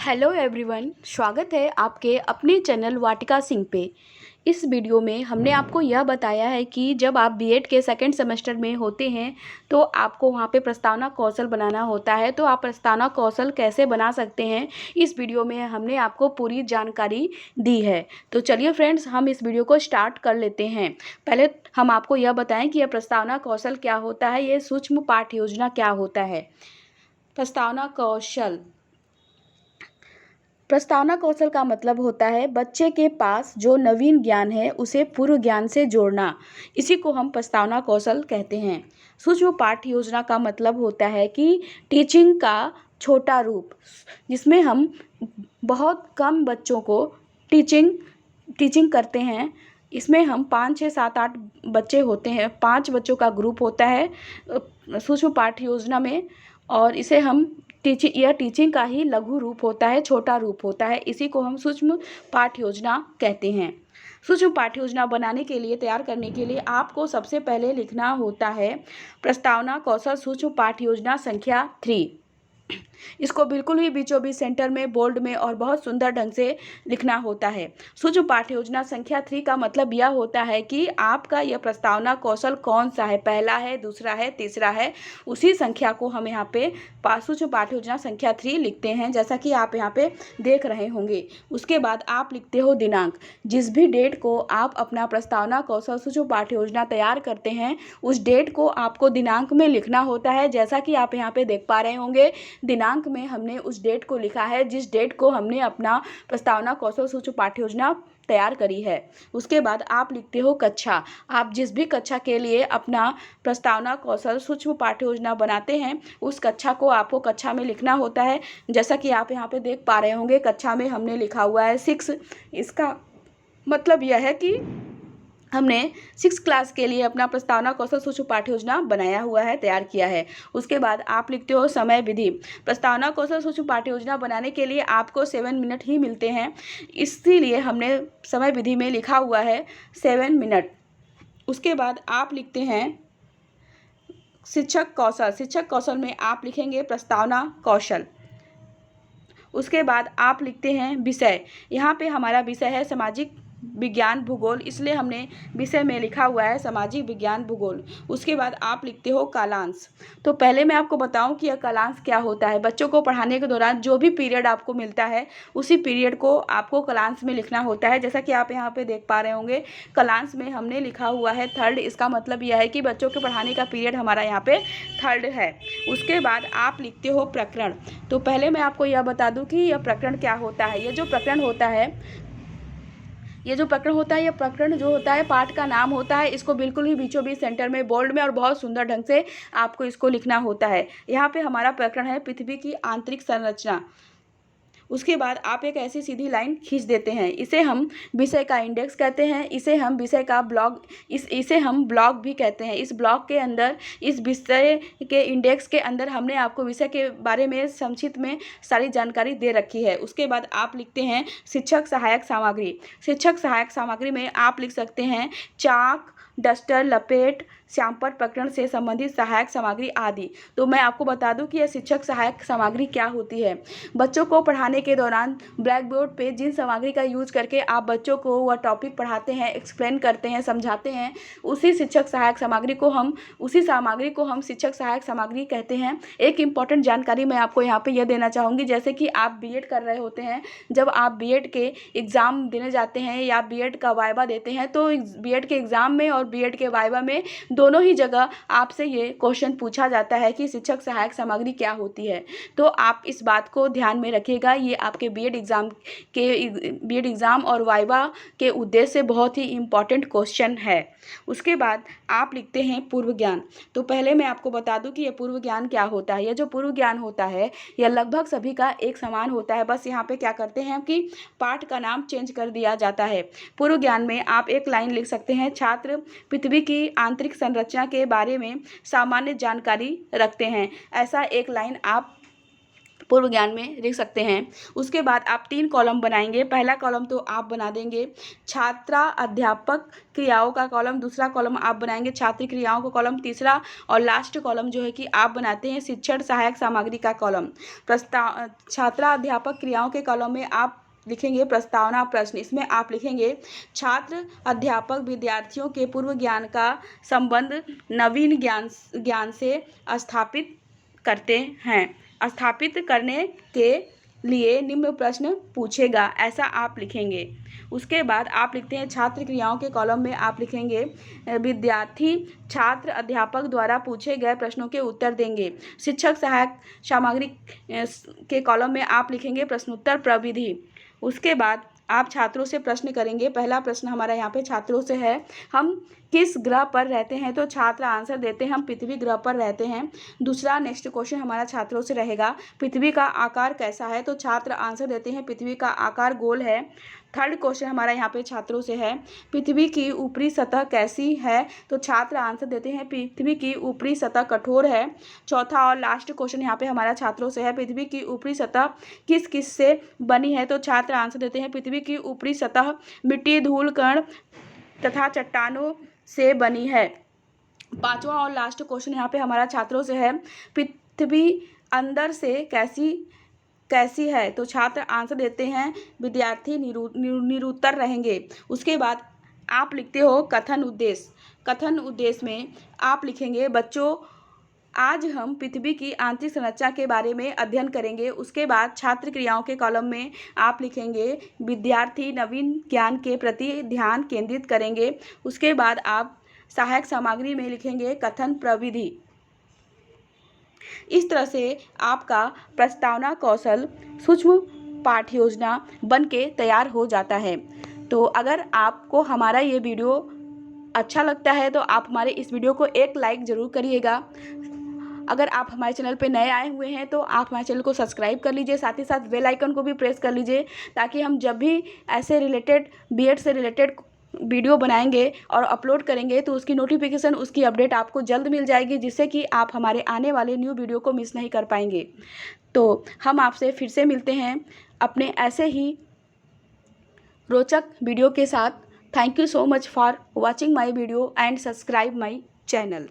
Hello everyone, स्वागत है आपके अपने चैनल वाटिका सिंह पे। इस वीडियो में हमने आपको यह बताया है कि जब आप बीएड के सेकंड सेमेस्टर में होते हैं तो आपको वहाँ पे प्रस्तावना कौशल बनाना होता है। तो आप प्रस्तावना कौशल कैसे बना सकते हैं, इस वीडियो में हमने आपको पूरी जानकारी दी है। तो चलिए फ्रेंड्स, हम इस वीडियो को स्टार्ट कर लेते हैं। पहले हम आपको यह बताएं कि यह प्रस्तावना कौशल क्या होता है, ये सूक्ष्म पाठ योजना क्या होता है। प्रस्तावना कौशल का मतलब होता है बच्चे के पास जो नवीन ज्ञान है उसे पूर्व ज्ञान से जोड़ना। इसी को हम प्रस्तावना कौशल कहते हैं। सूक्ष्म पाठ योजना का मतलब होता है कि टीचिंग का छोटा रूप, जिसमें हम बहुत कम बच्चों को टीचिंग करते हैं। इसमें हम 5, 6, 7, 8 बच्चे होते हैं, 5 बच्चों का ग्रुप होता है सूक्ष्म पाठ योजना में। और इसे हम टीचिंग का ही लघु रूप होता है, छोटा रूप होता है। इसी को हम सूक्ष्म पाठ योजना कहते हैं। सूक्ष्म पाठ योजना बनाने के लिए, तैयार करने के लिए आपको सबसे पहले लिखना होता है प्रस्तावना कौशल सूक्ष्म पाठ योजना संख्या 3। इसको बिल्कुल ही बीचों बीच सेंटर में, बोल्ड में और बहुत सुंदर ढंग से लिखना होता है। सूक्ष्म पाठ योजना संख्या 3 का मतलब यह होता है कि आपका यह प्रस्तावना कौशल कौन सा है, पहला है, दूसरा है, तीसरा है, उसी संख्या को हम यहाँ पे सूक्ष्म पाठ योजना संख्या 3 लिखते हैं, जैसा कि आप यहाँ पे देख रहे होंगे। उसके बाद आप लिखते हो दिनांक। जिस भी डेट को आप अपना प्रस्तावना कौशल सूक्ष्म पाठ योजना तैयार करते हैं, उस डेट को आपको दिनांक में लिखना होता है। जैसा कि आप यहाँ पे देख पा रहे होंगे, दिनांक में हमने उस डेट को लिखा है जिस डेट को हमने अपना प्रस्तावना कौशल सूक्ष्म पाठ्य योजना तैयार करी है। उसके बाद आप लिखते हो कक्षा। आप जिस भी कक्षा के लिए अपना प्रस्तावना कौशल सूक्ष्म पाठ्य योजना बनाते हैं, उस कक्षा को आपको कक्षा में लिखना होता है। जैसा कि आप यहाँ पे देख पा रहे होंगे, कक्षा में हमने लिखा हुआ है 6। इसका मतलब यह है कि हमने 6 क्लास के लिए अपना प्रस्तावना कौशल सूक्ष्म पाठ्य योजना बनाया हुआ है, तैयार किया है। उसके बाद आप लिखते हो समय विधि। प्रस्तावना कौशल सूक्ष्म पाठ्य योजना बनाने के लिए आपको 7 मिनट ही मिलते हैं, इसीलिए हमने समय विधि में लिखा हुआ है 7 मिनट। उसके बाद आप लिखते हैं शिक्षक कौशल। शिक्षक कौशल में आप लिखेंगे प्रस्तावना कौशल। उसके बाद आप लिखते हैं विषय। यहाँ पे हमारा विषय है सामाजिक विज्ञान भूगोल, इसलिए हमने विषय में लिखा हुआ है सामाजिक विज्ञान भूगोल। उसके बाद आप लिखते हो कालांश। तो पहले मैं आपको बताऊं कि यह कालांश क्या होता है। बच्चों को पढ़ाने के दौरान जो भी पीरियड आपको मिलता है, उसी पीरियड को आपको कालांश में लिखना होता है। जैसा कि आप यहाँ पे देख पा रहे होंगे, कालांश में हमने लिखा हुआ है 3rd। इसका मतलब यह है कि बच्चों के पढ़ाने का पीरियड हमारा यहाँ पे 3rd है। उसके बाद आप लिखते हो प्रकरण। तो पहले मैं आपको यह बता दूँ कि यह प्रकरण क्या होता है। यह जो प्रकरण होता है, यह प्रकरण जो होता है पाठ का नाम होता है। इसको बिल्कुल ही बीचों बीच सेंटर में, बोल्ड में और बहुत सुंदर ढंग से आपको इसको लिखना होता है। यहाँ पे हमारा प्रकरण है पृथ्वी की आंतरिक संरचना। उसके बाद आप एक ऐसी सीधी लाइन खींच देते हैं। इसे हम विषय का इंडेक्स कहते हैं। इसे हम विषय का ब्लॉक इसे हम ब्लॉक भी कहते हैं। इस ब्लॉक के अंदर, इस विषय के इंडेक्स के अंदर हमने आपको विषय के बारे में संक्षिप्त में सारी जानकारी दे रखी है। उसके बाद आप लिखते हैं शिक्षक सहायक सामग्री। शिक्षक सहायक सामग्री में आप लिख सकते हैं चाक, डस्टर, लपेट, श्यामपट्ट प्रकरण से संबंधित सहायक सामग्री आदि। तो मैं आपको बता दूं कि यह शिक्षक सहायक सामग्री क्या होती है। बच्चों को पढ़ाने के दौरान ब्लैक बोर्ड पे जिन सामग्री का यूज करके आप बच्चों को वह टॉपिक पढ़ाते हैं, एक्सप्लेन करते हैं, समझाते हैं, उसी सामग्री को हम शिक्षक सहायक सामग्री कहते हैं। एक इम्पॉर्टेंट जानकारी मैं आपको यहाँ पे यह देना चाहूँगी, जैसे कि आप बीएड कर रहे होते हैं, जब आप बीएड के एग्ज़ाम देने जाते हैं या बीएड का वाइवा देते हैं, तो बीएड के एग्ज़ाम में और बीएड के वाइवा में दोनों ही जगह आपसे ये क्वेश्चन पूछा जाता है कि शिक्षक सहायक सामग्री क्या होती है। तो आप इस बात को ध्यान में रखिएगा। ये आपके बीएड एग्ज़ाम और वाइवा के उद्देश्य से बहुत ही इम्पॉर्टेंट क्वेश्चन है। उसके बाद आप लिखते हैं पूर्व ज्ञान। तो पहले मैं आपको बता दूं कि यह पूर्व ज्ञान क्या होता है। यह जो पूर्व ज्ञान होता है, यह लगभग सभी का एक समान होता है। बस यहाँ पे क्या करते हैं कि पाठ का नाम चेंज कर दिया जाता है। पूर्व ज्ञान में आप एक लाइन लिख सकते हैं, छात्र पृथ्वी की आंतरिक संरचना के बारे में सामान्य जानकारी रखते हैं। ऐसा एक लाइन आप पूर्व ज्ञान में लिख सकते हैं। उसके बाद आप 3 कॉलम बनाएंगे। पहला कॉलम तो आप बना देंगे छात्रा अध्यापक क्रियाओं का कॉलम, दूसरा कॉलम आप बनाएंगे छात्र क्रियाओं का कॉलम, तीसरा और लास्ट कॉलम जो है कि आप बनाते हैं शिक्षण सहायक सामग्री का कॉलम। छात्रा अध्यापक क्रियाओं के कॉलम में आप लिखेंगे प्रस्तावना प्रश्न। इसमें आप लिखेंगे छात्र अध्यापक विद्यार्थियों के पूर्व ज्ञान का संबंध नवीन ज्ञान से स्थापित करते हैं। स्थापित करने के लिए निम्न प्रश्न पूछेगा, ऐसा आप लिखेंगे। उसके बाद आप लिखते हैं छात्र क्रियाओं के कॉलम में आप लिखेंगे विद्यार्थी छात्र अध्यापक द्वारा पूछे गए प्रश्नों के उत्तर देंगे। शिक्षक सहायक सामग्री के कॉलम में आप लिखेंगे प्रश्नोत्तर प्रविधि। उसके बाद आप छात्रों से प्रश्न करेंगे। पहला प्रश्न हमारा यहाँ पे छात्रों से है, हम किस ग्रह पर रहते हैं? तो छात्र आंसर देते हैं हम पृथ्वी ग्रह पर रहते हैं। दूसरा नेक्स्ट क्वेश्चन हमारा छात्रों से रहेगा, पृथ्वी का आकार कैसा है? तो छात्र आंसर देते हैं पृथ्वी का आकार गोल है। थर्ड क्वेश्चन हमारा यहाँ पे छात्रों से है, पृथ्वी की ऊपरी सतह कैसी है? तो छात्र आंसर देते हैं पृथ्वी की ऊपरी सतह कठोर है। चौथा और लास्ट क्वेश्चन यहाँ पे हमारा छात्रों से है, पृथ्वी की ऊपरी सतह किस किस से बनी है? तो छात्र आंसर देते हैं पृथ्वी की ऊपरी सतह मिट्टी, धूल, कण तथा चट्टानों से बनी है। पांचवा और लास्ट क्वेश्चन यहाँ पे हमारा छात्रों से है, पृथ्वी अंदर से कैसी है? तो छात्र आंसर देते हैं विद्यार्थी निरुत्तर रहेंगे। उसके बाद आप लिखते हो कथन उद्देश्य। कथन उद्देश्य में आप लिखेंगे बच्चों आज हम पृथ्वी की आंतरिक संरचना के बारे में अध्ययन करेंगे। उसके बाद छात्र क्रियाओं के कॉलम में आप लिखेंगे विद्यार्थी नवीन ज्ञान के प्रति ध्यान केंद्रित करेंगे। उसके बाद आप सहायक सामग्री में लिखेंगे कथन प्रविधि। इस तरह से आपका प्रस्तावना कौशल सूक्ष्म पाठ योजना बन के तैयार हो जाता है। तो अगर आपको हमारा ये वीडियो अच्छा लगता है तो आप हमारे इस वीडियो को एक लाइक ज़रूर करिएगा। अगर आप हमारे चैनल पे नए आए हुए हैं तो आप हमारे चैनल को सब्सक्राइब कर लीजिए, साथ ही साथ बेल आइकन को भी प्रेस कर लीजिए, ताकि हम जब भी ऐसे रिलेटेड बीएड से रिलेटेड वीडियो बनाएंगे और अपलोड करेंगे तो उसकी नोटिफिकेशन, उसकी अपडेट आपको जल्द मिल जाएगी, जिससे कि आप हमारे आने वाले न्यू वीडियो को मिस नहीं कर पाएंगे। तो हम आपसे फिर से मिलते हैं अपने ऐसे ही रोचक वीडियो के साथ। Thank you so much for watching my video and subscribe my channel.